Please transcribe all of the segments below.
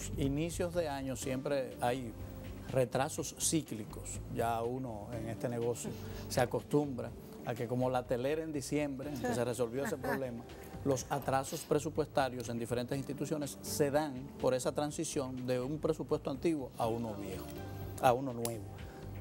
los inicios de año siempre hay retrasos cíclicos. Ya uno en este negocio se acostumbra a que como la telera en diciembre, en que se resolvió ese problema, los atrasos presupuestarios en diferentes instituciones se dan por esa transición de un presupuesto antiguo a uno viejo, a uno nuevo.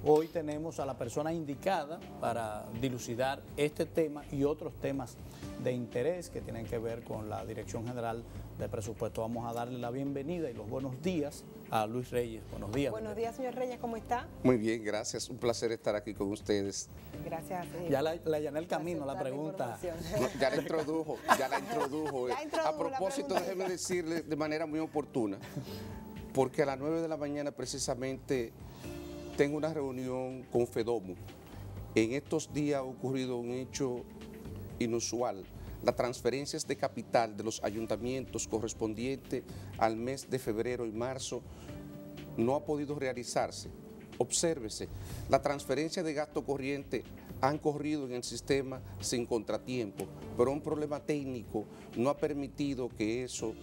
Hoy tenemos a la persona indicada para dilucidar este tema y otros temas de interés que tienen que ver con la Dirección General de Presupuesto. Vamos a darle la bienvenida y los buenos días a Luis Reyes. Buenos días. Buenos días, señor Reyes, ¿cómo está? Muy bien, gracias. Un placer estar aquí con ustedes. Gracias. Ya le allané el camino, la pregunta. No, ya la introdujo. A propósito, déjeme decirle de manera muy oportuna, porque a las 9 de la mañana precisamente tengo una reunión con FEDOMU. En estos días ha ocurrido un hecho inusual. Las transferencias de capital de los ayuntamientos correspondientes al mes de febrero y marzo no ha podido realizarse. Obsérvese, la transferencia de gasto corriente han corrido en el sistema sin contratiempo, pero un problema técnico no ha permitido que eso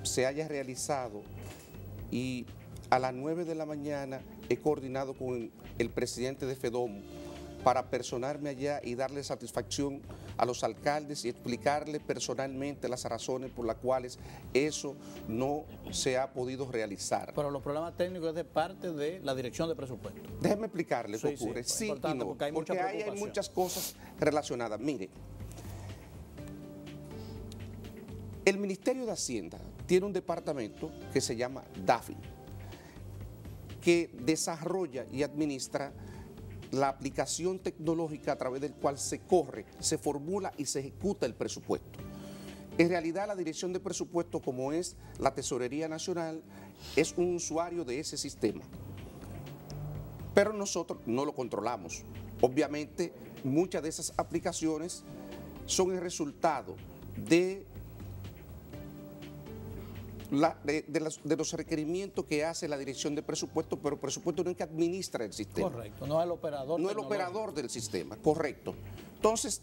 se haya realizado y a las 9 de la mañana he coordinado con el presidente de FEDOMU para personarme allá y darle satisfacción a los alcaldes y explicarle personalmente las razones por las cuales eso no se ha podido realizar. Pero los problemas técnicos es de parte de la Dirección de Presupuesto. Déjeme explicarle qué ocurre. Sí y no, porque hay muchas cosas relacionadas. Mire, el Ministerio de Hacienda tiene un departamento que se llama DAFI, que desarrolla y administra la aplicación tecnológica a través del cual se corre, se formula y se ejecuta el presupuesto. En realidad la Dirección de Presupuesto, como es la Tesorería Nacional, es un usuario de ese sistema. Pero nosotros no lo controlamos. Obviamente muchas de esas aplicaciones son el resultado de los requerimientos que hace la Dirección de Presupuesto, pero el presupuesto no es que administra el sistema. Correcto, no es el operador. No es el operador del sistema, correcto. Entonces,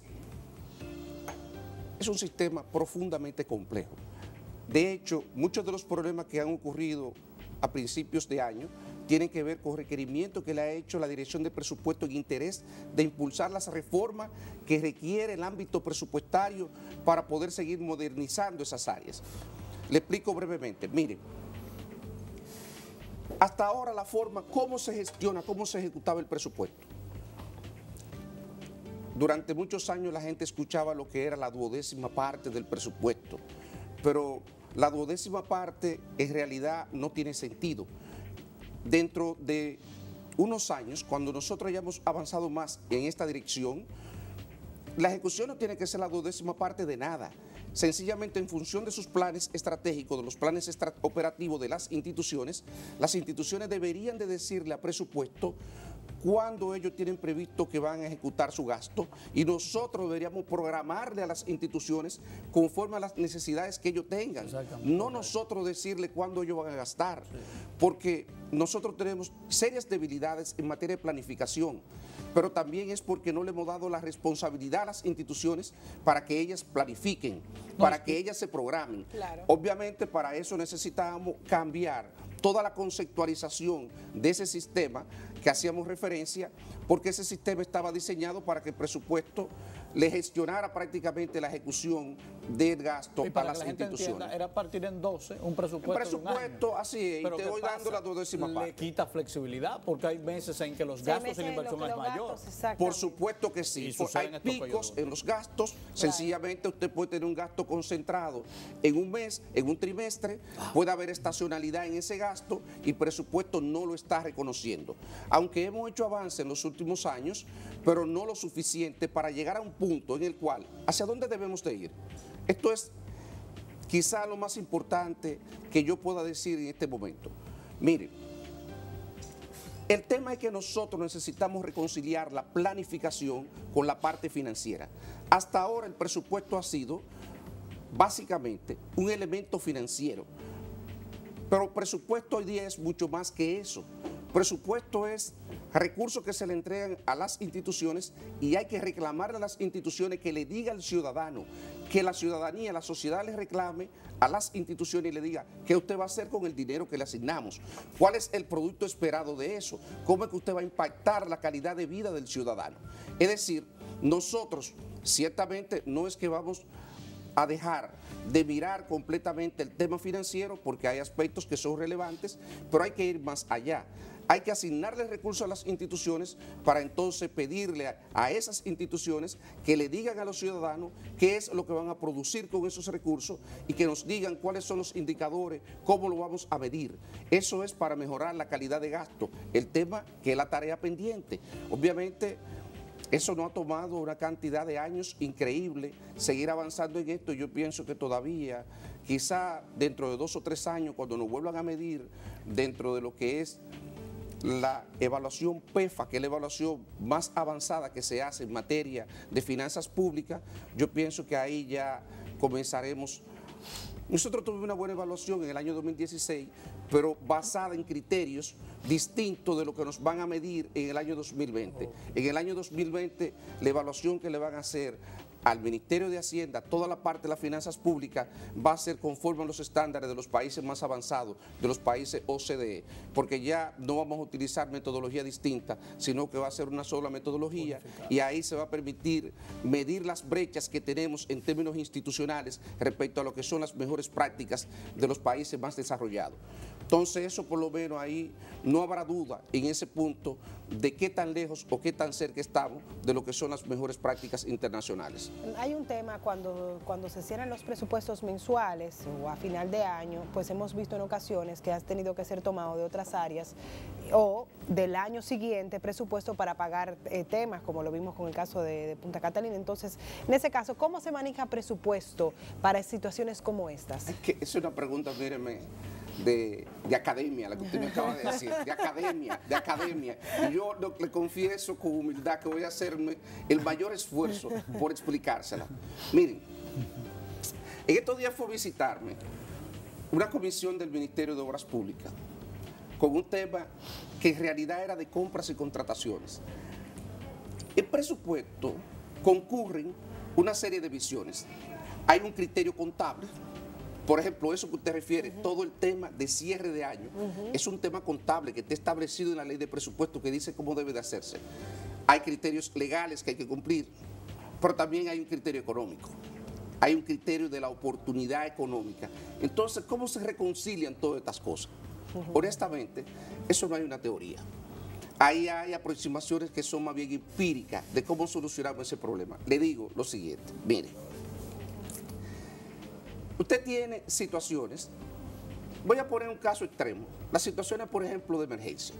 es un sistema profundamente complejo. De hecho, muchos de los problemas que han ocurrido a principios de año tienen que ver con requerimientos que le ha hecho la Dirección de Presupuesto en interés de impulsar las reformas que requiere el ámbito presupuestario para poder seguir modernizando esas áreas. Le explico brevemente. Mire, hasta ahora la forma, cómo se gestiona, cómo se ejecutaba el presupuesto. Durante muchos años la gente escuchaba lo que era la 12ª parte del presupuesto, pero la 12ª parte en realidad no tiene sentido. Dentro de unos años, cuando nosotros hayamos avanzado más en esta dirección, la ejecución no tiene que ser la 12ª parte de nada. Sencillamente en función de sus planes estratégicos, de los planes operativos de las instituciones deberían de decirle a presupuesto cuándo ellos tienen previsto que van a ejecutar su gasto y nosotros deberíamos programarle a las instituciones conforme a las necesidades que ellos tengan. No nosotros decirle cuándo ellos van a gastar, porque nosotros tenemos serias debilidades en materia de planificación, pero también es porque no le hemos dado la responsabilidad a las instituciones para que ellas planifiquen, para que ellas se programen. Claro. Obviamente para eso necesitamos cambiar toda la conceptualización de ese sistema que hacíamos referencia, porque ese sistema estaba diseñado para que el presupuesto le gestionara prácticamente la ejecución del gasto a las instituciones. Entienda, era partir en 12, un presupuesto. Un presupuesto, así es, y te voy dando la 12ª parte. Le quita flexibilidad porque hay meses en que los gastos y la inversión es mayor. Por supuesto que sí, hay picos en los gastos, sencillamente usted puede tener un gasto concentrado en un mes, en un trimestre, puede haber estacionalidad en ese gasto y el presupuesto no lo está reconociendo. Aunque hemos hecho avance en los últimos años, pero no lo suficiente para llegar a un punto en el cual, ¿hacia dónde debemos de ir? Esto es quizá lo más importante que yo pueda decir en este momento. Mire, el tema es que nosotros necesitamos reconciliar la planificación con la parte financiera. Hasta ahora el presupuesto ha sido básicamente un elemento financiero, pero el presupuesto hoy día es mucho más que eso. El presupuesto es recursos que se le entregan a las instituciones y hay que reclamarle a las instituciones que le diga al ciudadano, que la ciudadanía, la sociedad le reclame a las instituciones y le diga qué usted va a hacer con el dinero que le asignamos, cuál es el producto esperado de eso, cómo es que usted va a impactar la calidad de vida del ciudadano. Es decir, nosotros ciertamente no es que vamos a dejar de mirar completamente el tema financiero porque hay aspectos que son relevantes, pero hay que ir más allá. Hay que asignarle recursos a las instituciones para entonces pedirle a esas instituciones que le digan a los ciudadanos qué es lo que van a producir con esos recursos y que nos digan cuáles son los indicadores, cómo lo vamos a medir. Eso es para mejorar la calidad de gasto, el tema que es la tarea pendiente. Obviamente, eso no ha tomado una cantidad de años increíble seguir avanzando en esto. Yo pienso que todavía, quizá dentro de 2 o 3 años, cuando nos vuelvan a medir dentro de lo que es la evaluación PEFA, que es la evaluación más avanzada que se hace en materia de finanzas públicas, yo pienso que ahí ya comenzaremos. Nosotros tuvimos una buena evaluación en el año 2016, pero basada en criterios distintos de lo que nos van a medir en el año 2020. En el año 2020, la evaluación que le van a hacer al Ministerio de Hacienda, toda la parte de las finanzas públicas va a ser conforme a los estándares de los países más avanzados, de los países OCDE, porque ya no vamos a utilizar metodología distinta, sino que va a ser una sola metodología y ahí se va a permitir medir las brechas que tenemos en términos institucionales respecto a lo que son las mejores prácticas de los países más desarrollados. Entonces eso por lo menos ahí no habrá duda en ese punto de qué tan lejos o qué tan cerca estamos de lo que son las mejores prácticas internacionales. Hay un tema cuando se cierran los presupuestos mensuales o a final de año, pues hemos visto en ocasiones que has tenido que ser tomado de otras áreas o del año siguiente presupuesto para pagar temas, como lo vimos con el caso de Punta Catalina. Entonces, en ese caso, ¿cómo se maneja presupuesto para situaciones como estas? Es una pregunta, míreme, de academia, la que usted me acaba de decir, de academia. Y yo le confieso con humildad que voy a hacerme el mayor esfuerzo por explicársela. Miren, en estos días fue a visitarme una comisión del Ministerio de Obras Públicas con un tema que en realidad era de compras y contrataciones. El presupuesto concurren una serie de visiones. Hay un criterio contable. Por ejemplo, eso que usted refiere, todo el tema de cierre de año, es un tema contable que está establecido en la ley de presupuesto que dice cómo debe de hacerse. Hay criterios legales que hay que cumplir, pero también hay un criterio económico. Hay un criterio de la oportunidad económica. Entonces, ¿cómo se reconcilian todas estas cosas? Honestamente, eso no hay una teoría. Ahí hay aproximaciones que son más bien empíricas de cómo solucionamos ese problema. Le digo lo siguiente, mire. Usted tiene situaciones, voy a poner un caso extremo, las situaciones, por ejemplo, de emergencia,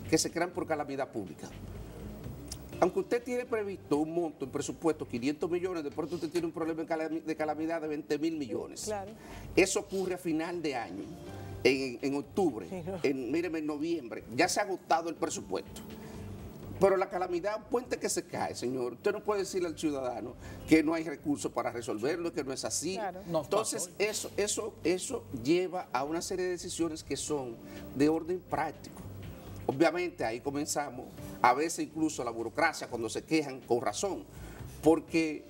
que se crean por calamidad pública. Aunque usted tiene previsto un monto en presupuesto, 500 millones, de pronto usted tiene un problema de calamidad de 20.000 millones. Claro. Eso ocurre a final de año, en octubre, míreme, en noviembre, ya se ha agotado el presupuesto. Pero la calamidad, un puente que se cae, señor. Usted no puede decirle al ciudadano que no hay recursos para resolverlo, que no es así. Claro. Entonces, eso lleva a una serie de decisiones que son de orden práctico. Obviamente, ahí comenzamos, a veces incluso la burocracia, cuando se quejan con razón. Porque,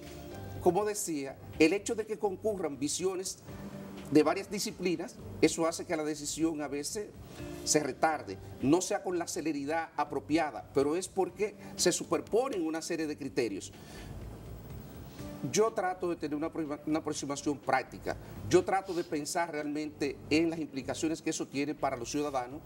como decía, el hecho de que concurran visiones de varias disciplinas, eso hace que la decisión a veces se retarde, no sea con la celeridad apropiada, pero es porque se superponen una serie de criterios. Yo trato de tener una aproximación práctica, yo trato de pensar realmente en las implicaciones que eso tiene para los ciudadanos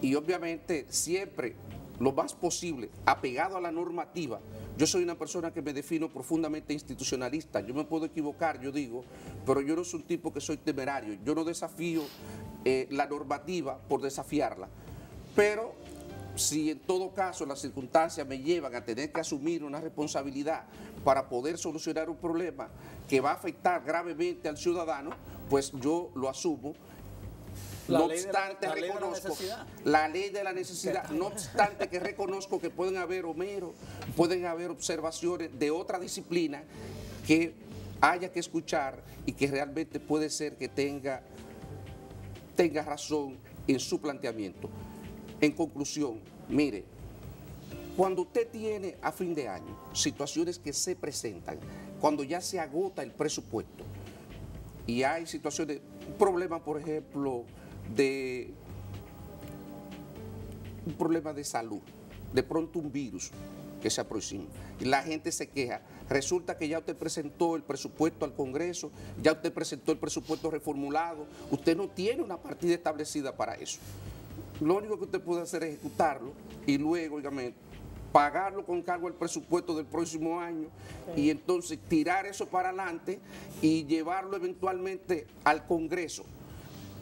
y obviamente siempre lo más posible apegado a la normativa. Yo soy una persona que me defino profundamente institucionalista, yo me puedo equivocar, yo digo, pero yo no soy un tipo que soy temerario, yo no desafío la normativa por desafiarla, pero si en todo caso las circunstancias me llevan a tener que asumir una responsabilidad para poder solucionar un problema que va a afectar gravemente al ciudadano, pues yo lo asumo. No obstante, reconozco la ley de la necesidad, no obstante que reconozco que pueden haber pueden haber observaciones de otra disciplina que haya que escuchar y que realmente puede ser que tenga razón en su planteamiento. En conclusión, mire, cuando usted tiene a fin de año situaciones que se presentan, cuando ya se agota el presupuesto y hay situaciones, un problema, por ejemplo, un problema de salud, de pronto un virus que se aproxima y la gente se queja, resulta que ya usted presentó el presupuesto al Congreso, ya usted presentó el presupuesto reformulado, usted no tiene una partida establecida para eso. Lo único que usted puede hacer es ejecutarlo y luego, óigame, pagarlo con cargo al presupuesto del próximo año y entonces tirar eso para adelante y llevarlo eventualmente al Congreso,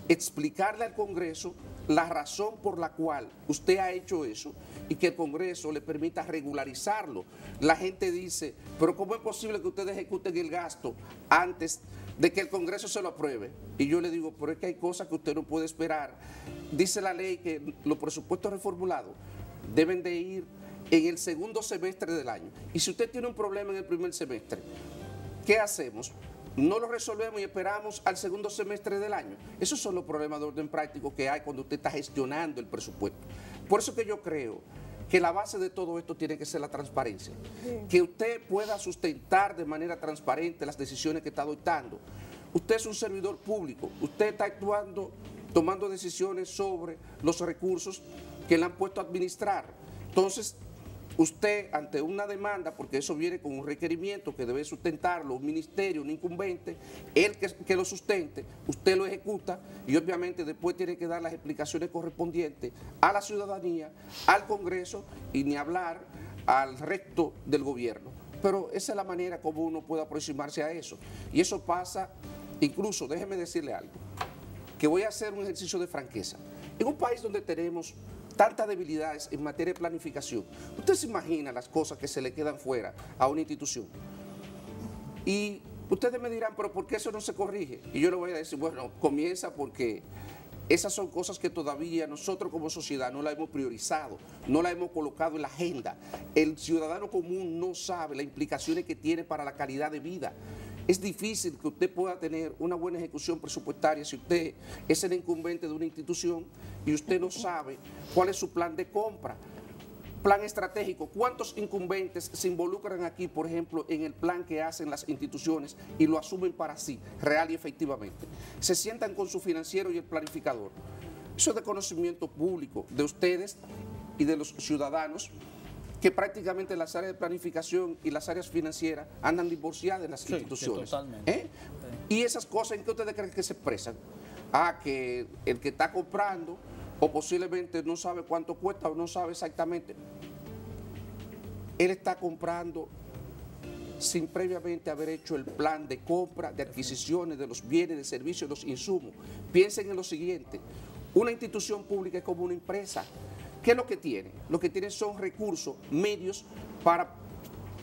explicarle al Congreso la razón por la cual usted ha hecho eso y que el Congreso le permita regularizarlo. La gente dice, pero ¿cómo es posible que ustedes ejecuten el gasto antes de que el Congreso se lo apruebe? Y yo le digo, pero es que hay cosas que usted no puede esperar. Dice la ley que los presupuestos reformulados deben de ir en el segundo semestre del año. Y si usted tiene un problema en el primer semestre, ¿qué hacemos? No lo resolvemos y esperamos al segundo semestre del año. Esos son los problemas de orden práctico que hay cuando usted está gestionando el presupuesto. Por eso que yo creo que la base de todo esto tiene que ser la transparencia. Sí. Que usted pueda sustentar de manera transparente las decisiones que está adoptando. Usted es un servidor público, usted está actuando, tomando decisiones sobre los recursos que le han puesto a administrar. Entonces, usted, ante una demanda, porque eso viene con un requerimiento que debe sustentarlo, un ministerio, un incumbente, él que lo sustente, usted lo ejecuta y obviamente después tiene que dar las explicaciones correspondientes a la ciudadanía, al Congreso y ni hablar al resto del gobierno. Pero esa es la manera como uno puede aproximarse a eso. Y eso pasa, incluso, déjeme decirle algo, que voy a hacer un ejercicio de franqueza. En un país donde tenemos tantas debilidades en materia de planificación, usted se imagina las cosas que se le quedan fuera a una institución. Y ustedes me dirán, pero ¿por qué eso no se corrige? Y yo le voy a decir, bueno, comienza porque esas son cosas que todavía nosotros como sociedad no la hemos priorizado, no la hemos colocado en la agenda. El ciudadano común no sabe las implicaciones que tiene para la calidad de vida. Es difícil que usted pueda tener una buena ejecución presupuestaria si usted es el incumbente de una institución y usted no sabe cuál es su plan de compra, plan estratégico. ¿Cuántos incumbentes se involucran aquí, por ejemplo, en el plan que hacen las instituciones y lo asumen para sí, real y efectivamente? Se sientan con su financiero y el planificador. Eso es de conocimiento público de ustedes y de los ciudadanos, que prácticamente las áreas de planificación y las áreas financieras andan divorciadas de las instituciones. Totalmente. Y esas cosas, ¿en qué ustedes creen que se expresan? Que el que está comprando o posiblemente no sabe cuánto cuesta o no sabe exactamente. Él está comprando sin previamente haber hecho el plan de compra, de adquisiciones de los bienes, de servicios, de los insumos. Piensen en lo siguiente, una institución pública es como una empresa. ¿Qué es lo que tiene? Lo que tiene son recursos, medios para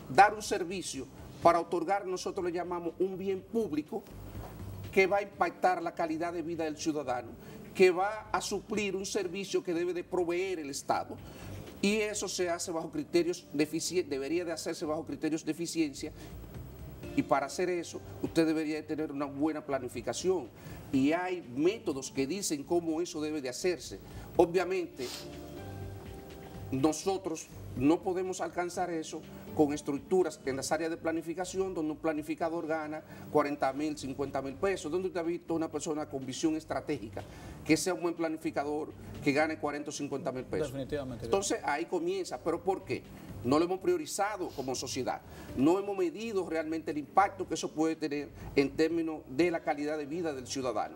dar un servicio, para otorgar, nosotros le llamamos un bien público que va a impactar la calidad de vida del ciudadano, que va a suplir un servicio que debe de proveer el Estado. Y eso se hace bajo criterios de eficiencia, debería de hacerse bajo criterios de eficiencia. Y para hacer eso, usted debería de tener una buena planificación. Y hay métodos que dicen cómo eso debe de hacerse. Obviamente, nosotros no podemos alcanzar eso con estructuras en las áreas de planificación donde un planificador gana 40.000, 50.000 pesos. ¿Dónde usted ha visto una persona con visión estratégica que sea un buen planificador que gane 40 o 50.000 pesos? Definitivamente. Entonces ahí comienza. ¿Pero por qué? No lo hemos priorizado como sociedad. No hemos medido realmente el impacto que eso puede tener en términos de la calidad de vida del ciudadano.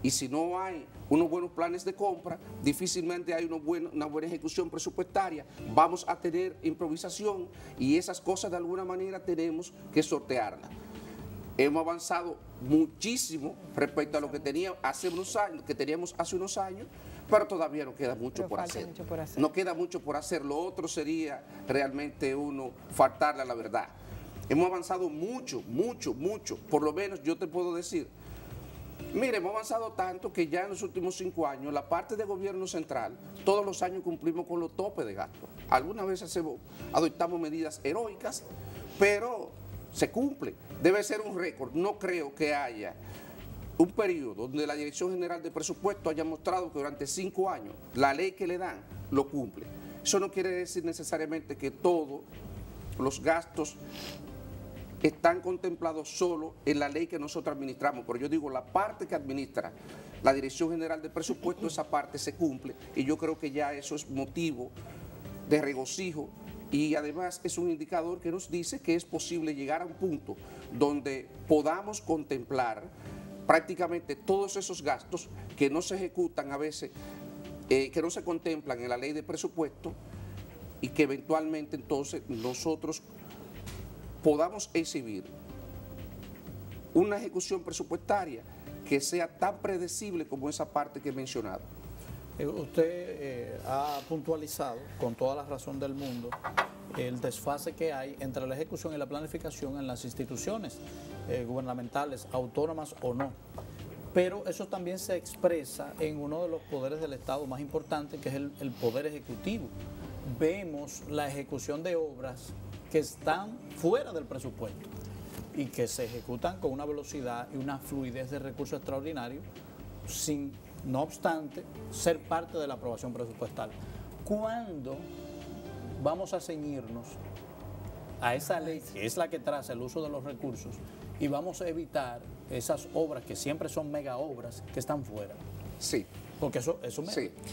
Y si no hay unos buenos planes de compra, difícilmente hay una buena ejecución presupuestaria. Vamos a tener improvisación y esas cosas de alguna manera tenemos que sortearlas. Hemos avanzado muchísimo respecto a lo que teníamos hace unos años, pero todavía nos queda mucho por hacer. No queda mucho por hacer. Lo otro sería realmente uno faltarle a la verdad. Hemos avanzado mucho, mucho, mucho. Por lo menos yo te puedo decir, mire, hemos avanzado tanto que ya en los últimos 5 años, la parte de gobierno central, todos los años cumplimos con los topes de gasto. Algunas veces adoptamos medidas heroicas, pero se cumple. Debe ser un récord. No creo que haya un periodo donde la Dirección General de Presupuesto haya mostrado que durante 5 años la ley que le dan lo cumple. Eso no quiere decir necesariamente que todos los gastos están contemplados solo en la ley que nosotros administramos, pero yo digo la parte que administra la Dirección General de Presupuesto, esa parte se cumple y yo creo que ya eso es motivo de regocijo y además es un indicador que nos dice que es posible llegar a un punto donde podamos contemplar prácticamente todos esos gastos que no se ejecutan a veces, que no se contemplan en la ley de presupuesto y que eventualmente entonces nosotros podamos exhibir una ejecución presupuestaria que sea tan predecible como esa parte que he mencionado. Usted ha puntualizado con toda la razón del mundo el desfase que hay entre la ejecución y la planificación en las instituciones gubernamentales, autónomas o no. Pero eso también se expresa en uno de los poderes del Estado más importantes, que es el poder ejecutivo. Vemos la ejecución de obras que están fuera del presupuesto y que se ejecutan con una velocidad y una fluidez de recursos extraordinarios sin, no obstante, ser parte de la aprobación presupuestal. ¿Cuándo vamos a ceñirnos a esa ley, que es la que traza el uso de los recursos, y vamos a evitar esas obras que siempre son mega obras que están fuera? Sí. Porque eso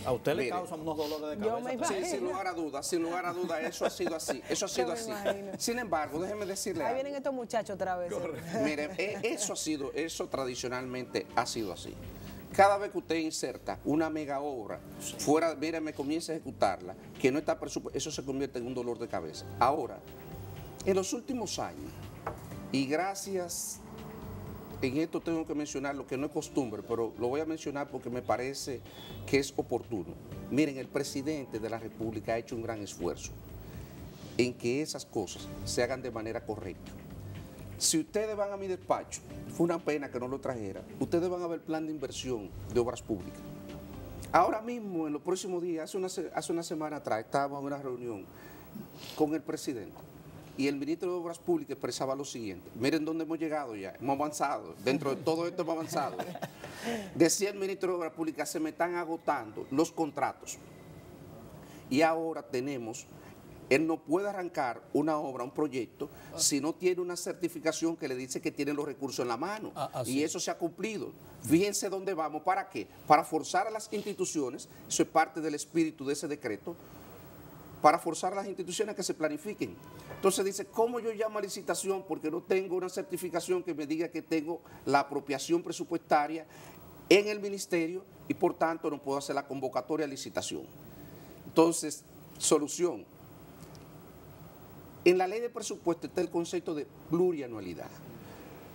a usted le causa unos dolores de cabeza. Sí, sin lugar a dudas, eso ha sido así, Sin embargo, déjeme decirle Ahí vienen estos muchachos otra vez. Miren, eso tradicionalmente ha sido así. Cada vez que usted inserta una mega obra fuera, mire, me comienza a ejecutarla, que no está presupuesto, eso se convierte en un dolor de cabeza. Ahora, en los últimos años, y gracias, en esto tengo que mencionar lo que no es costumbre, pero lo voy a mencionar porque me parece que es oportuno. Miren, el presidente de la República ha hecho un gran esfuerzo en que esas cosas se hagan de manera correcta. Si ustedes van a mi despacho, fue una pena que no lo trajera, ustedes van a ver el plan de inversión de obras públicas. Ahora mismo, en los próximos días, hace una semana atrás, estábamos en una reunión con el presidente y el ministro de Obras Públicas expresaba lo siguiente: miren dónde hemos llegado ya, hemos avanzado, dentro de todo esto hemos avanzado. Decía el ministro de Obras Públicas, se me están agotando los contratos y ahora tenemos... Él no puede arrancar una obra, un proyecto, si no tiene una certificación que le dice que tiene los recursos en la mano. Y eso se ha cumplido. Fíjense dónde vamos. ¿Para qué? Para forzar a las instituciones, eso es parte del espíritu de ese decreto, para forzar a las instituciones a que se planifiquen. Entonces dice, ¿cómo yo llamo a licitación? Porque no tengo una certificación que me diga que tengo la apropiación presupuestaria en el ministerio y por tanto no puedo hacer la convocatoria a licitación. Entonces, solución. En la ley de presupuesto está el concepto de plurianualidad.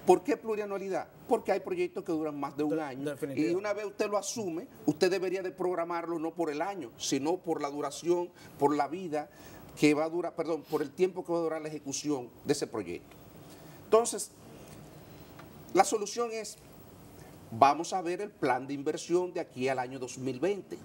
¿Por qué plurianualidad? Porque hay proyectos que duran más de un año y una vez usted lo asume, usted debería de programarlo no por el año, sino por la duración, por la vida que va a durar, perdón, por el tiempo que va a durar la ejecución de ese proyecto. Entonces, la solución es, vamos a ver el plan de inversión de aquí al año 2020.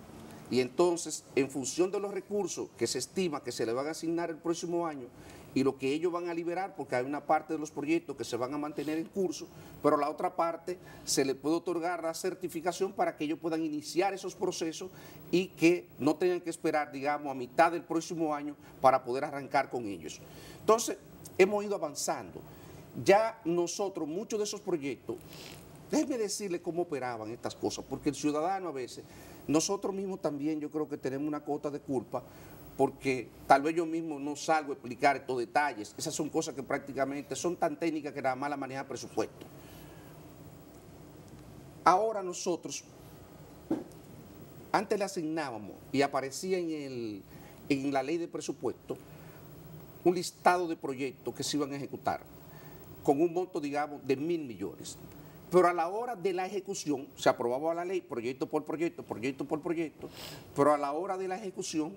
Y entonces, en función de los recursos que se estima que se le van a asignar el próximo año y lo que ellos van a liberar, porque hay una parte de los proyectos que se van a mantener en curso, pero la otra parte se le puede otorgar la certificación para que ellos puedan iniciar esos procesos y que no tengan que esperar, digamos, a mitad del próximo año para poder arrancar con ellos. Entonces, hemos ido avanzando. Ya nosotros, muchos de esos proyectos, déjenme decirle cómo operaban estas cosas, porque el ciudadano a veces... Nosotros mismos también yo creo que tenemos una cuota de culpa porque tal vez yo mismo no salgo a explicar estos detalles. Esas son cosas que prácticamente son tan técnicas que nada más la maneja presupuesto. Ahora nosotros, antes le asignábamos y aparecía en la ley de presupuesto un listado de proyectos que se iban a ejecutar con un monto, digamos, de 1.000 millones. Pero a la hora de la ejecución, se aprobaba la ley proyecto por proyecto, pero a la hora de la ejecución,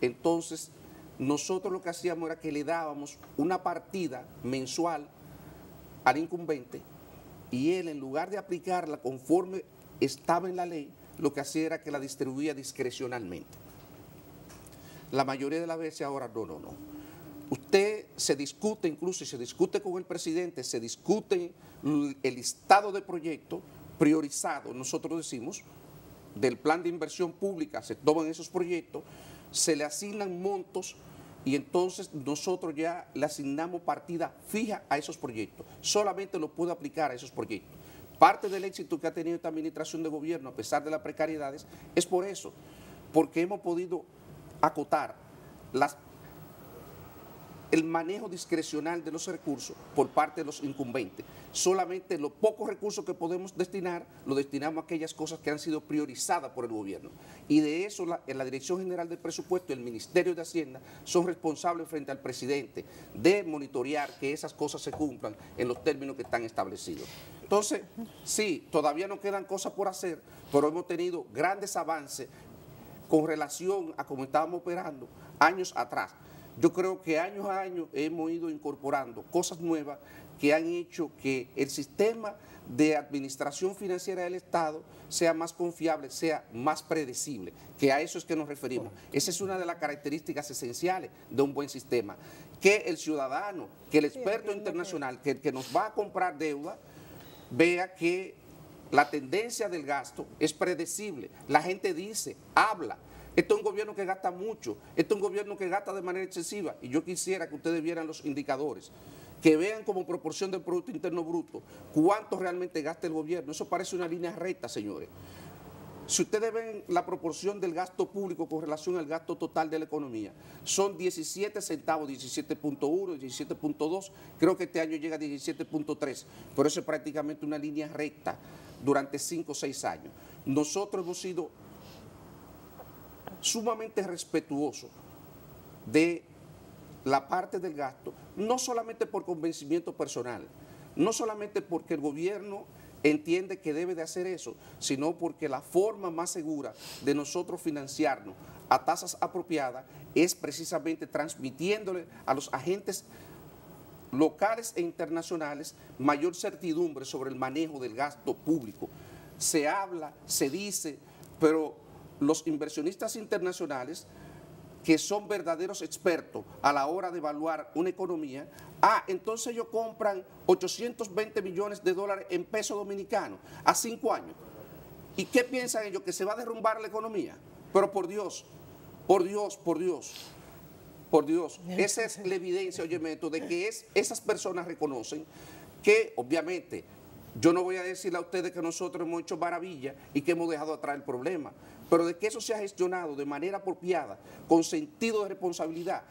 entonces nosotros lo que hacíamos era que le dábamos una partida mensual al incumbente y él, en lugar de aplicarla conforme estaba en la ley, lo que hacía era que la distribuía discrecionalmente. La mayoría de las veces ahora no. Usted se discute, incluso se discute con el presidente, se discute el listado de proyectos, priorizado, nosotros decimos, del plan de inversión pública, se toman esos proyectos, se le asignan montos y entonces nosotros ya le asignamos partida fija a esos proyectos. Solamente lo puedo aplicar a esos proyectos. Parte del éxito que ha tenido esta administración de gobierno, a pesar de las precariedades, es por eso, porque hemos podido acotar el manejo discrecional de los recursos por parte de los incumbentes. Solamente los pocos recursos que podemos destinar, los destinamos a aquellas cosas que han sido priorizadas por el gobierno. Y de eso la Dirección General del Presupuesto y el Ministerio de Hacienda son responsables frente al presidente de monitorear que esas cosas se cumplan en los términos que están establecidos. Entonces, sí, todavía nos quedan cosas por hacer, pero hemos tenido grandes avances con relación a cómo estábamos operando años atrás. Yo creo que año a año hemos ido incorporando cosas nuevas que han hecho que el sistema de administración financiera del Estado sea más confiable, sea más predecible, que a eso es que nos referimos. Esa es una de las características esenciales de un buen sistema, que el ciudadano, que el experto internacional, que nos va a comprar deuda, vea que la tendencia del gasto es predecible. La gente dice, habla. Esto es un gobierno que gasta mucho, esto es un gobierno que gasta de manera excesiva y yo quisiera que ustedes vieran los indicadores, que vean como proporción del Producto Interno Bruto cuánto realmente gasta el gobierno. Eso parece una línea recta, señores. Si ustedes ven la proporción del gasto público con relación al gasto total de la economía, son 17 centavos, 17.1, 17.2, creo que este año llega a 17.3, pero eso es prácticamente una línea recta durante 5 o 6 años. Nosotros hemos sido sumamente respetuoso de la parte del gasto, no solamente por convencimiento personal, no solamente porque el gobierno entiende que debe de hacer eso, sino porque la forma más segura de nosotros financiarnos a tasas apropiadas es precisamente transmitiéndole a los agentes locales e internacionales mayor certidumbre sobre el manejo del gasto público. Se habla, se dice, pero los inversionistas internacionales, que son verdaderos expertos a la hora de evaluar una economía, entonces ellos compran 820 millones de dólares en pesos dominicanos a 5 años. ¿Y qué piensan ellos? ¿Que se va a derrumbar la economía? Pero por Dios, por Dios, por Dios, por Dios, esa es la evidencia, óyeme, de que esas personas reconocen que, obviamente, yo no voy a decirle a ustedes que nosotros hemos hecho maravilla y que hemos dejado atrás el problema, pero de que eso se ha gestionado de manera apropiada, con sentido de responsabilidad,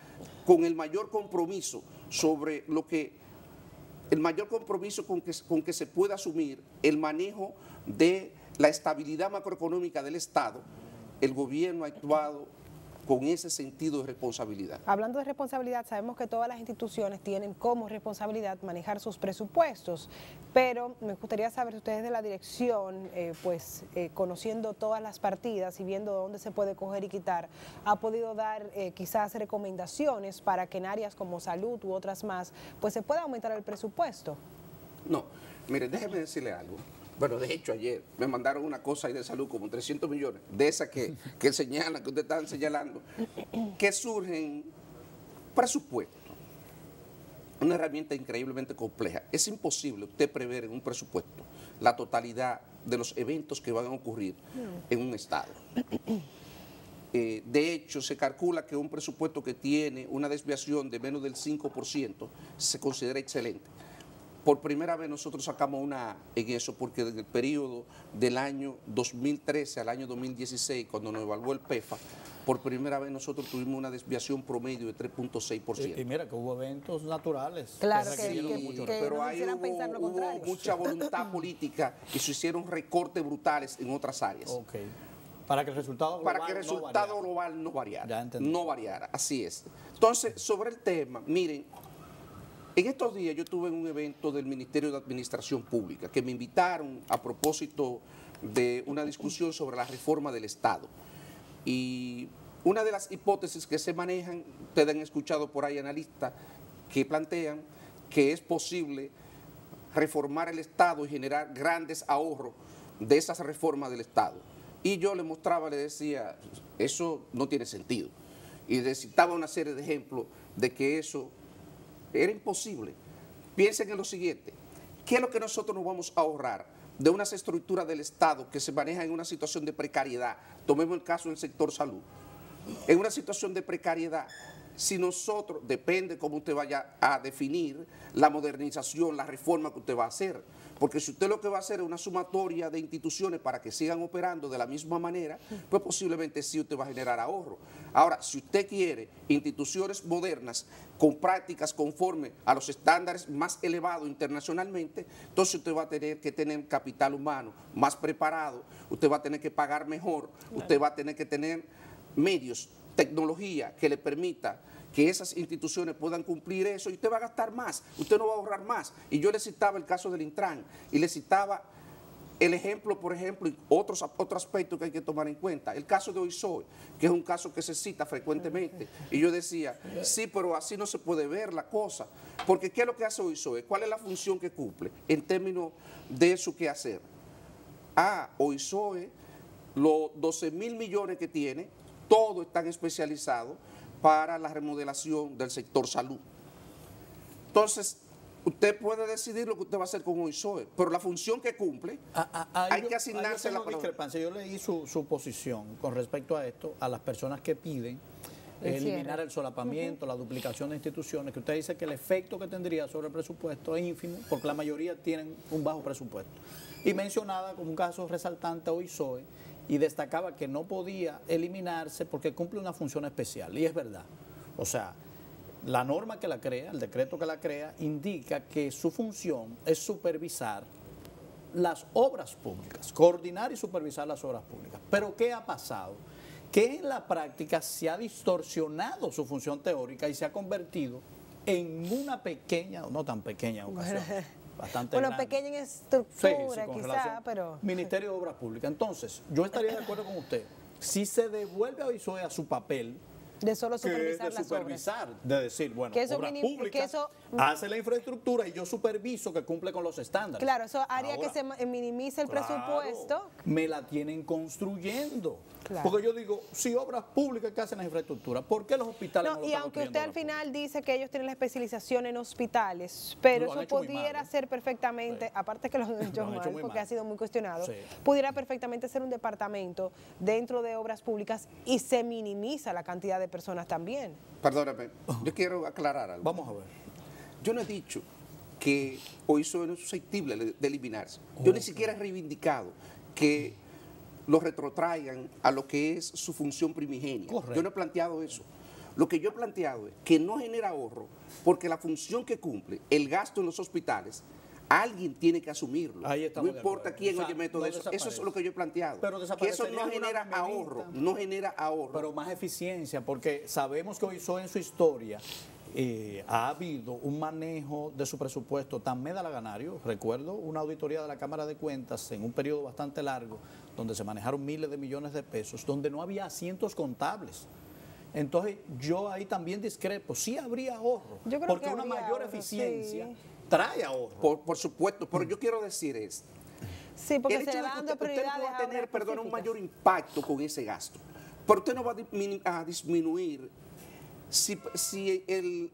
con el mayor compromiso sobre lo que, el mayor compromiso con que se pueda asumir el manejo de la estabilidad macroeconómica del Estado, el gobierno ha actuado con ese sentido de responsabilidad. Hablando de responsabilidad, sabemos que todas las instituciones tienen como responsabilidad manejar sus presupuestos, pero me gustaría saber si ustedes de la dirección, conociendo todas las partidas y viendo dónde se puede coger y quitar, ha podido dar quizás recomendaciones para que en áreas como salud u otras más, pues se pueda aumentar el presupuesto. No, mire, déjeme decirle algo. Bueno, de hecho, ayer me mandaron una cosa ahí de salud, como 300 millones, de esas que señalan, que ustedes están señalando, que surgen presupuestos. Una herramienta increíblemente compleja. Es imposible usted prever en un presupuesto la totalidad de los eventos que van a ocurrir en un estado. De hecho, se calcula que un presupuesto que tiene una desviación de menos del 5% se considera excelente. Por primera vez nosotros sacamos una en eso, porque desde el periodo del año 2013 al año 2016, cuando nos evaluó el PEFA, por primera vez nosotros tuvimos una desviación promedio de 3.6%. Y mira que hubo eventos naturales. Claro pero no ahí hubo mucha voluntad política y se hicieron recortes brutales en otras áreas. Okay. Para que el resultado global no variara. Ya entendí. No variara, así es. Entonces, sobre el tema, miren, en estos días yo estuve en un evento del Ministerio de Administración Pública que me invitaron a propósito de una discusión sobre la reforma del Estado. Y una de las hipótesis que se manejan, ustedes han escuchado por ahí analistas que plantean que es posible reformar el Estado y generar grandes ahorros de esas reformas del Estado. Y yo le mostraba, le decía, eso no tiene sentido. Y le citaba una serie de ejemplos de que eso era imposible. Piensen en lo siguiente, ¿qué es lo que nosotros nos vamos a ahorrar de unas estructuras del Estado que se manejan en una situación de precariedad. Tomemos el caso del sector salud. En una situación de precariedad, si nosotros, depende cómo usted vaya a definir la modernización, la reforma que usted va a hacer, porque si usted lo que va a hacer es una sumatoria de instituciones para que sigan operando de la misma manera, pues posiblemente sí usted va a generar ahorro. Ahora, si usted quiere instituciones modernas con prácticas conforme a los estándares más elevados internacionalmente, entonces usted va a tener que tener capital humano más preparado, usted va a tener que pagar mejor, usted va a tener que tener medios, tecnología que le permita que esas instituciones puedan cumplir eso y usted va a gastar más, usted no va a ahorrar más. Y yo le citaba el caso del Intran y le citaba el ejemplo, por ejemplo, y otro aspecto que hay que tomar en cuenta, el caso de OISOE, que es un caso que se cita frecuentemente. Y yo decía, sí, pero así no se puede ver la cosa, porque ¿qué es lo que hace OISOE? ¿Cuál es la función que cumple en términos de su quehacer? OISOE, los 12.000 millones que tiene, todos están especializados para la remodelación del sector salud. Entonces, usted puede decidir lo que usted va a hacer con OISOE, pero la función que cumple, hay que asignarse la discrepancia. Yo leí su posición con respecto a esto, a las personas que piden eliminar el solapamiento, la duplicación de instituciones, que usted dice que el efecto que tendría sobre el presupuesto es ínfimo, porque la mayoría tienen un bajo presupuesto. Y mencionaba como un caso resaltante a OISOE, y destacaba que no podía eliminarse porque cumple una función especial, y es verdad. O sea, la norma que la crea, el decreto que la crea, indica que su función es supervisar las obras públicas, coordinar y supervisar las obras públicas. Pero ¿qué ha pasado? Que en la práctica se ha distorsionado su función teórica y se ha convertido en una pequeña, no tan pequeña ocasión, bastante bueno, grande. Pequeña en estructura, quizá, pero... Ministerio de Obras Públicas. Entonces, yo estaría de acuerdo con usted. Si se devuelve a OISOE a su papel, de solo que supervisar es de supervisar, de decir, bueno, que eso obras públicas, hace la infraestructura y yo superviso que cumple con los estándares. Claro, eso haría que se minimice el presupuesto. Me la tienen construyendo. Claro. Porque yo digo, si obras públicas que hacen la infraestructura, ¿por qué los hospitales no lo y están aunque usted al final públicas? dice que ellos tienen la especialización en hospitales, pero Lo han eso hecho muy pudiera mal, ser perfectamente, aparte que lo han hecho mal, muy porque mal. ha sido muy cuestionado, Sí. pudiera perfectamente ser un departamento dentro de obras públicas y se minimiza la cantidad de personas también. Perdóname, yo quiero aclarar algo. Vamos a ver. Yo no he dicho que OISOE no es susceptible de eliminarse. Yo ni siquiera he reivindicado que lo retrotraigan a lo que es su función primigenia. Correcto. Yo no he planteado eso. Lo que yo he planteado es que no genera ahorro porque la función que cumple, el gasto en los hospitales, alguien tiene que asumirlo. Ahí no importa quién o sea, oye método no de eso. Eso es lo que yo he planteado. Pero que eso no desaparecería genera una ahorro. medida, No genera ahorro. pero más eficiencia, porque sabemos que OISOE en su historia ha habido un manejo de su presupuesto tan medalaganario. Recuerdo una auditoría de la Cámara de Cuentas en un periodo bastante largo, donde se manejaron miles de millones de pesos, donde no había asientos contables. Entonces, yo ahí también discrepo. Sí habría ahorro, Yo creo porque que una habría mayor ahorro, eficiencia sí. trae ahorro. Por supuesto, pero yo quiero decir es, Sí, porque el se hecho le de va que dando usted no prioridades va a a tener, obras perdón, un específicas. mayor impacto con ese gasto, pero usted no va a disminuir si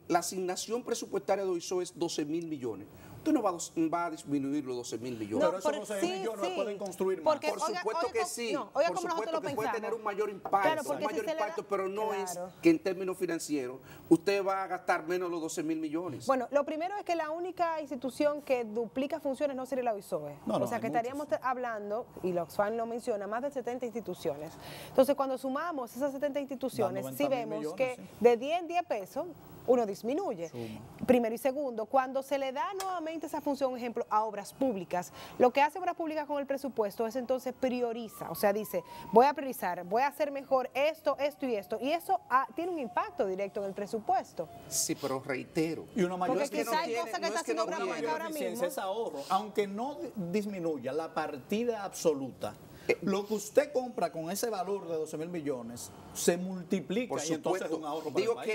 la asignación presupuestaria de OISOE es 12.000 millones. Usted no va a disminuir los 12.000 millones. Pero esos 12 millones pueden construir más. Porque, Por supuesto que sí, oiga por como nosotros supuesto lo que puede pensamos. tener un mayor impacto, Claro, porque si se le da- pero no Claro. es que en términos financieros usted va a gastar menos los 12.000 millones. Bueno, lo primero es que la única institución que duplica funciones no sería la OISOE. No, o sea hay que estaríamos hablando, y los Oxfam lo menciona, más de 70 instituciones. Entonces, cuando sumamos esas 70 instituciones, Dan sí 90.000 vemos millones, que sí. de 10 en 10 pesos uno disminuye. Suma. Primero y segundo, cuando se le da nuevamente esa función, ejemplo, a obras públicas, lo que hace obras públicas con el presupuesto es entonces prioriza, o sea, dice, voy a priorizar, voy a hacer mejor esto, esto y esto, y eso tiene un impacto directo en el presupuesto. Sí, pero reitero. Y una mayor Porque quizá hay cosas que está haciendo una obras públicas mayor ahora eficiencia mismo. es ahorro, aunque no disminuya la partida absoluta. Lo que usted compra con ese valor de 12.000 millones se multiplica Por y entonces es supuesto, un ahorro para digo el país.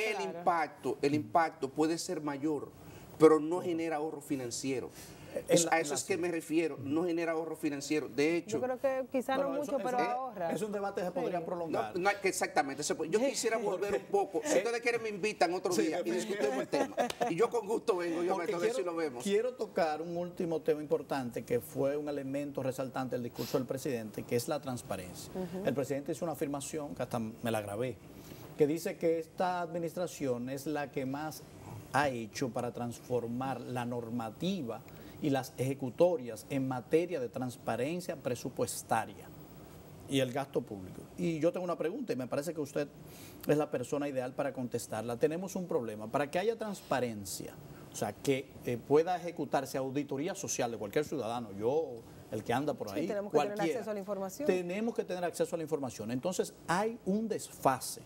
que el impacto puede ser mayor, pero no genera ahorro financiero. A eso es que me refiero, no genera ahorro financiero. De hecho... Yo creo que quizá no mucho, pero ahorra. Es un debate que se podría prolongar. Exactamente. Yo quisiera volver un poco. Si ustedes quieren, me invitan otro día y discutimos el tema. Y yo con gusto vengo, yo meto, a ver si lo vemos. Quiero tocar un último tema importante que fue un elemento resaltante del discurso del presidente, que es la transparencia. El presidente hizo una afirmación, que hasta me la grabé, que dice que esta administración es la que más ha hecho para transformar la normativa y las ejecutorias en materia de transparencia presupuestaria y el gasto público. Y yo tengo una pregunta y me parece que usted es la persona ideal para contestarla. Tenemos un problema. Para que haya transparencia, o sea, que pueda ejecutarse auditoría social de cualquier ciudadano, yo, el que anda por ahí, tenemos que tener acceso a la información. Tenemos que tener acceso a la información. Entonces, hay un desfase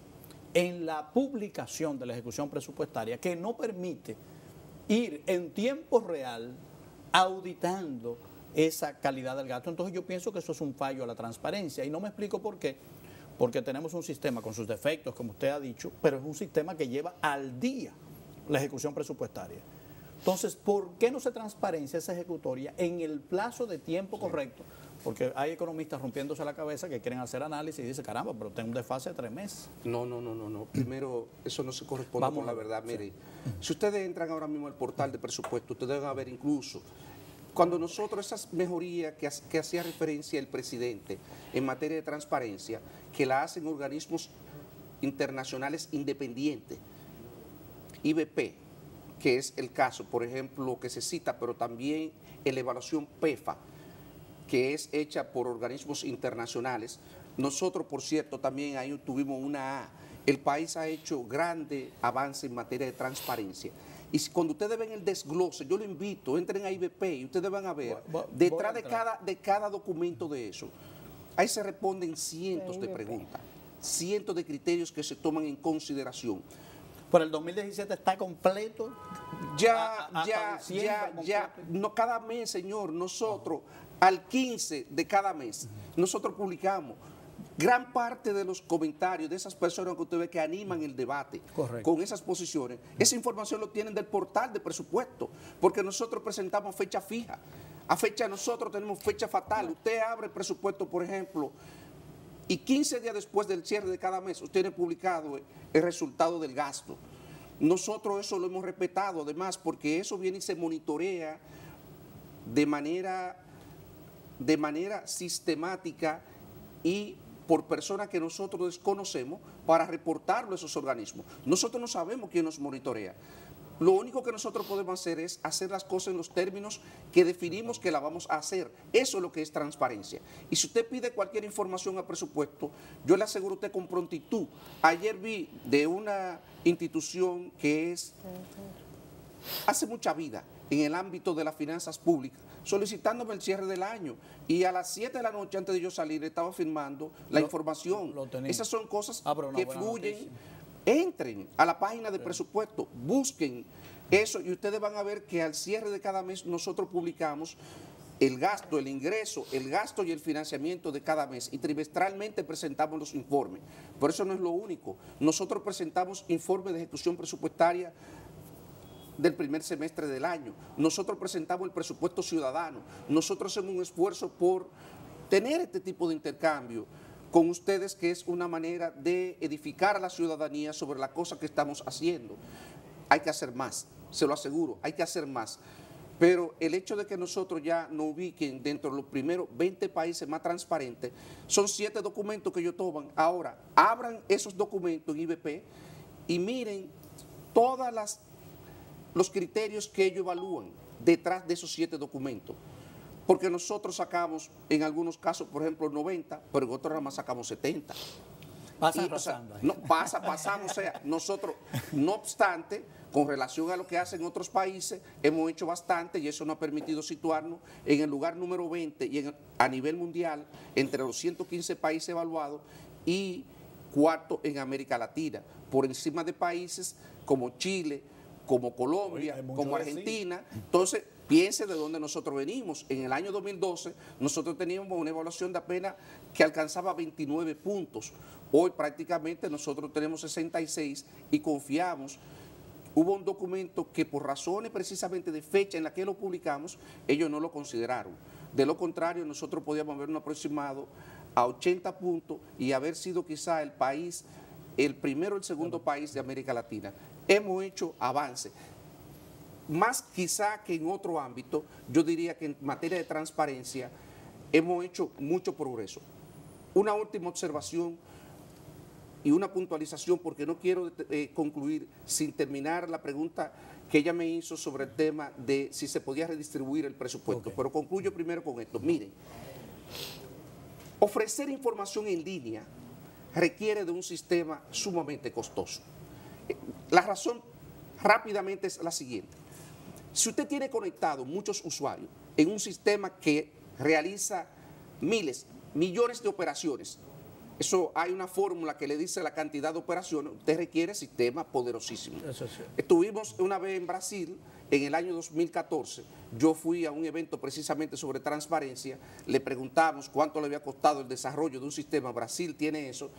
en la publicación de la ejecución presupuestaria que no permite ir en tiempo real auditando esa calidad del gasto. Entonces yo pienso que eso es un fallo a la transparencia y no me explico por qué, porque tenemos un sistema con sus defectos, como usted ha dicho, pero es un sistema que lleva al día la ejecución presupuestaria. Entonces, ¿por qué no se transparencia esa ejecutoria en el plazo de tiempo correcto? Porque hay economistas rompiéndose la cabeza que quieren hacer análisis y dicen, caramba, pero tengo un desfase de 3 meses. No. Primero, eso no se corresponde con la verdad. Mire, si ustedes entran ahora mismo al portal de presupuesto, ustedes van a ver incluso, cuando nosotros esas mejorías que hacía referencia el presidente en materia de transparencia, que la hacen organismos internacionales independientes, IBP, que es el caso, por ejemplo, que se cita, pero también en la evaluación PEFA, que es hecha por organismos internacionales. Nosotros, por cierto, también ahí tuvimos una A. El país ha hecho grande avance en materia de transparencia. Y cuando ustedes ven el desglose, yo lo invito, entren a IBP y ustedes van a ver, detrás de cada documento de eso, ahí se responden cientos de preguntas, cientos de criterios que se toman en consideración. Por el 2017 está completo. No, cada mes, señor, nosotros, al 15 de cada mes, nosotros publicamos gran parte de los comentarios de esas personas que usted ve que animan el debate. Correcto. Con esas posiciones. Esa información lo tienen del portal de presupuesto, porque nosotros presentamos fecha fija. A fecha nosotros tenemos fecha fatal. Usted abre el presupuesto, por ejemplo, y 15 días después del cierre de cada mes, usted tiene publicado el resultado del gasto. Nosotros eso lo hemos respetado, además, porque eso viene y se monitorea de manera sistemática y por personas que nosotros desconocemos para reportarlo a esos organismos. Nosotros no sabemos quién nos monitorea. Lo único que nosotros podemos hacer es hacer las cosas en los términos que definimos que la vamos a hacer. Eso es lo que es transparencia. Y si usted pide cualquier información al presupuesto, yo le aseguro a usted con prontitud. Ayer vi de una institución que hace mucha vida en el ámbito de las finanzas públicas, solicitándome el cierre del año. Y a las 7 de la noche, antes de yo salir, estaba firmando la información. Esas son cosas que fluyen. Noticia. Entren a la página de presupuesto, busquen eso y ustedes van a ver que al cierre de cada mes nosotros publicamos el gasto, el ingreso, el gasto y el financiamiento de cada mes y trimestralmente presentamos los informes. Por eso no es lo único. Nosotros presentamos informes de ejecución presupuestaria del primer semestre del año. Nosotros presentamos el presupuesto ciudadano. Nosotros hacemos un esfuerzo por tener este tipo de intercambio con ustedes, que es una manera de edificar a la ciudadanía sobre la cosa que estamos haciendo. Hay que hacer más, se lo aseguro, hay que hacer más. Pero el hecho de que nosotros ya nos ubiquen dentro de los primeros 20 países más transparentes, son 7 documentos que ellos toman. Ahora, abran esos documentos en IBP y miren todos los criterios que ellos evalúan detrás de esos 7 documentos. Porque nosotros sacamos, en algunos casos, por ejemplo, 90, pero en otros nada más sacamos 70. Pasamos, o sea, nosotros, no obstante, con relación a lo que hacen otros países, hemos hecho bastante y eso nos ha permitido situarnos en el lugar número 20 y a nivel mundial, entre los 115 países evaluados y cuarto en América Latina, por encima de países como Chile, como Colombia, como Argentina. Entonces, piense de dónde nosotros venimos. En el año 2012, nosotros teníamos una evaluación de apenas que alcanzaba 29 puntos. Hoy prácticamente nosotros tenemos 66 y confiamos hubo un documento que por razones precisamente de fecha en la que lo publicamos, ellos no lo consideraron. De lo contrario, nosotros podíamos habernos aproximado a 80 puntos y haber sido quizá el país, el primero o el segundo país de América Latina. Hemos hecho avances. Más quizá que en otro ámbito, yo diría que en materia de transparencia hemos hecho mucho progreso. Una última observación y una puntualización, porque no quiero concluir sin terminar la pregunta que ella me hizo sobre el tema de si se podía redistribuir el presupuesto. Pero concluyo primero con esto. Miren, ofrecer información en línea requiere de un sistema sumamente costoso. La razón rápidamente es la siguiente. Si usted tiene conectado muchos usuarios en un sistema que realiza miles, millones de operaciones, eso hay una fórmula que le dice la cantidad de operaciones, usted requiere sistemas poderosísimos. Eso sí. Estuvimos una vez en Brasil en el año 2014, yo fui a un evento precisamente sobre transparencia, le preguntamos cuánto le había costado el desarrollo de un sistema, Brasil tiene eso,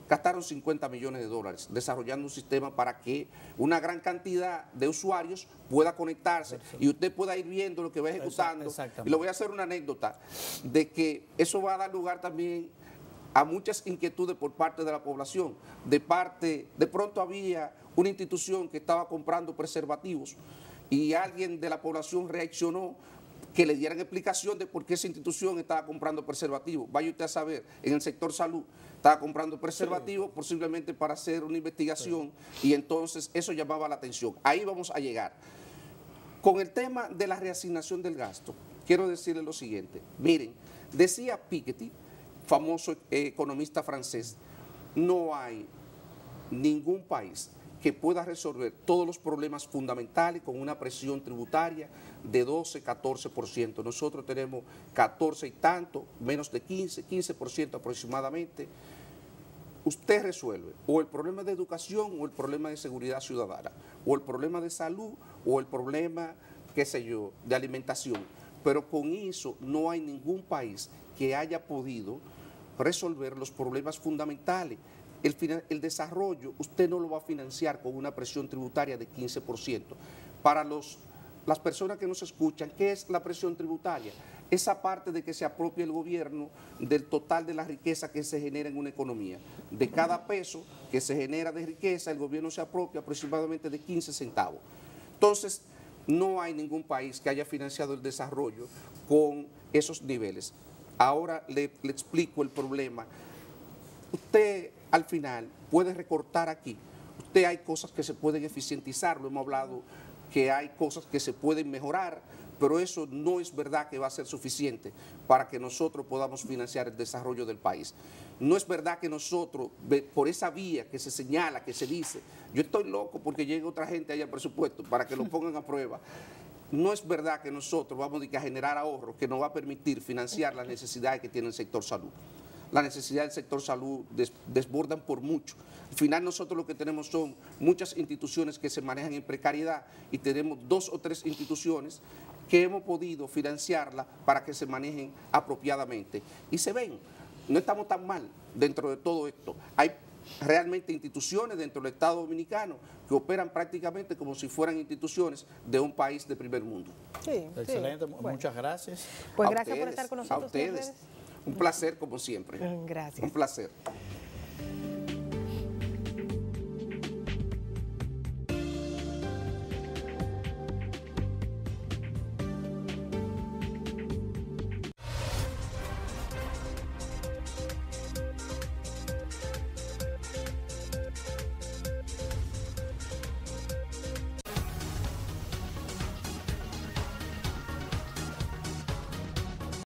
gastaron $50 millones desarrollando un sistema para que una gran cantidad de usuarios pueda conectarse y usted pueda ir viendo lo que va ejecutando. Y le voy a hacer una anécdota de que eso va a dar lugar también a muchas inquietudes por parte de la población. De pronto había una institución que estaba comprando preservativos y alguien de la población reaccionó que le dieran explicación de por qué esa institución estaba comprando preservativos. Vaya usted a saber, en el sector salud estaba comprando preservativos posiblemente para hacer una investigación y entonces eso llamaba la atención. Ahí vamos a llegar. Con el tema de la reasignación del gasto, quiero decirle lo siguiente. Miren, decía Piketty, famoso economista francés, no hay ningún país que pueda resolver todos los problemas fundamentales con una presión tributaria de 12, 14%. Nosotros tenemos 14 y tanto, menos de 15% aproximadamente. Usted resuelve o el problema de educación o el problema de seguridad ciudadana, o el problema de salud o el problema, qué sé yo, de alimentación. Pero con eso no hay ningún país que haya podido resolver los problemas fundamentales. El desarrollo usted no lo va a financiar con una presión tributaria de 15%. Para las personas que nos escuchan, ¿qué es la presión tributaria? Esa parte de que se apropie el gobierno del total de la riqueza que se genera en una economía. De cada peso que se genera de riqueza, el gobierno se apropia aproximadamente de 15 centavos. Entonces, no hay ningún país que haya financiado el desarrollo con esos niveles. Ahora le explico el problema. Usted al final puede recortar aquí. Usted hay cosas que se pueden eficientizar, lo hemos hablado, que hay cosas que se pueden mejorar, pero eso no es verdad que va a ser suficiente para que nosotros podamos financiar el desarrollo del país. No es verdad que nosotros, por esa vía que se señala, que se dice, yo estoy loco porque llegue otra gente ahí al presupuesto para que lo pongan a prueba. No es verdad que nosotros vamos a generar ahorros que nos va a permitir financiar las necesidades que tiene el sector salud. Las necesidades del sector salud desbordan por mucho. Al final nosotros lo que tenemos son muchas instituciones que se manejan en precariedad y tenemos 2 o 3 instituciones que hemos podido financiarla para que se manejen apropiadamente. Y se ven, no estamos tan mal dentro de todo esto. Hay realmente instituciones dentro del Estado Dominicano que operan prácticamente como si fueran instituciones de un país de primer mundo. Sí, excelente, sí. Muchas gracias. Pues gracias por estar con nosotros. A ustedes. Un placer como siempre. Gracias. Un placer.